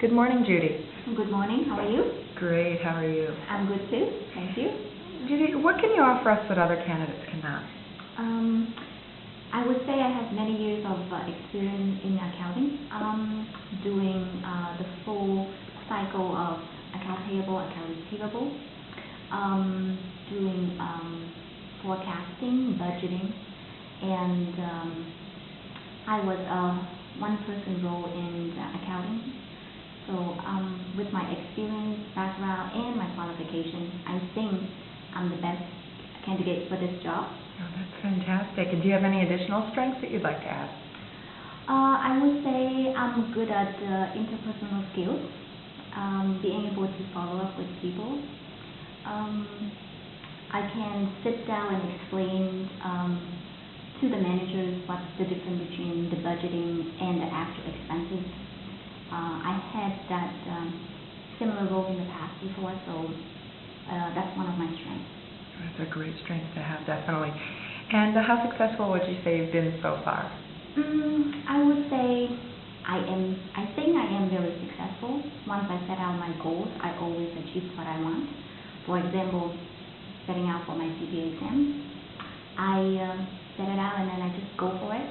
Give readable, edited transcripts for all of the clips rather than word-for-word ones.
Good morning, Judy. Good morning. How are you? Great. How are you? I'm good too. Thank you. Judy, what can you offer us that other candidates cannot? I would say I have many years of experience in accounting, doing the full cycle of account payable, account receivable, doing forecasting, budgeting, and I was a one-person role in accounting. So with my experience, background, and my qualification, I think I'm the best candidate for this job. Oh, that's fantastic. And do you have any additional strengths that you'd like to add? I would say I'm good at interpersonal skills, being able to follow up with people. I can sit down and explain to the managers what's the difference between the budgeting and the actual expenses. I had that similar role in the past before, so that's one of my strengths. That's a great strength to have, definitely. And how successful would you say you've been so far? I would say I think I am very successful. Once I set out my goals, I always achieve what I want. For example, setting out for my CPA exam, I set it out and then I just go for it.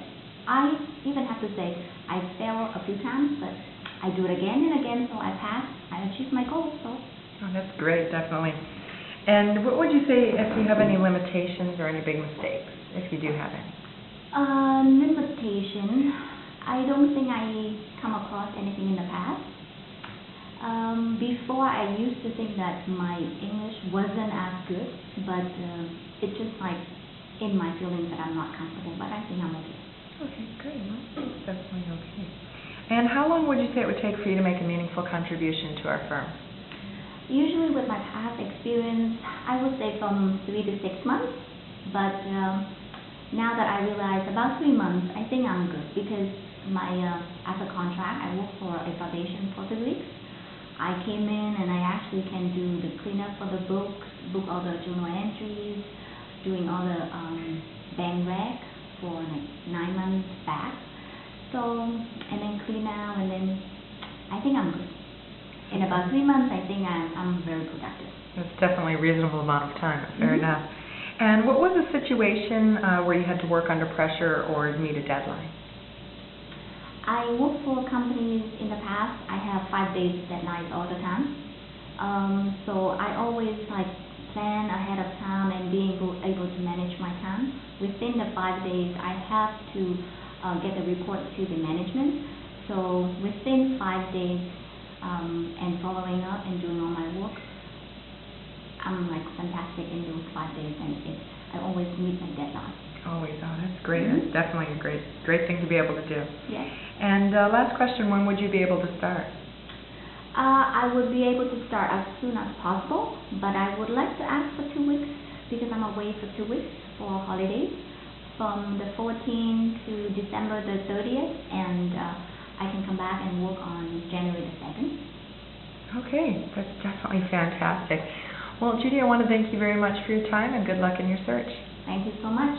I even have to say I fail a few times, but I do it again and again, so I pass. I achieve my goals. So. Oh, that's great, definitely. And what would you say if you have any limitations or any big mistakes, if you do have any? Limitation. I don't think I come across anything in the past. Before, I used to think that my English wasn't as good, but it's just like in my feelings that I'm not comfortable, but I think I'm okay. Okay, great. Well, definitely okay. And how long would you say it would take for you to make a meaningful contribution to our firm? Usually with my past experience, I would say from 3 to 6 months, but now that I realize about 3 months, I think I'm good because as a contract, I work for a foundation for 3 weeks. I came in and I actually can do the cleanup for the book all the journal entries, doing all the bank rec for like 9 months back. So, and then clean out, and then I think I'm good. In about 3 months, I think I'm very productive. That's definitely a reasonable amount of time. Fair enough. And what was the situation where you had to work under pressure or meet a deadline? I worked for companies in the past. I have 5 days deadlines all the time. So I always plan ahead of time and being able to manage my time. Within the 5 days, I have to get the report to the management. So within 5 days, and following up and doing all my work, I'm fantastic in those 5 days, and I always meet my deadline. Always. Oh, that's great. That's definitely a great thing to be able to do. Yes. And last question, when would you be able to start? I would be able to start as soon as possible, but I would like to ask for 2 weeks because I'm away for 2 weeks for holidays from the 14th to December the 30th, and I can come back and work on January the 2nd. Okay, that's definitely fantastic. Well, Judy, I want to thank you very much for your time and good luck in your search. Thank you so much.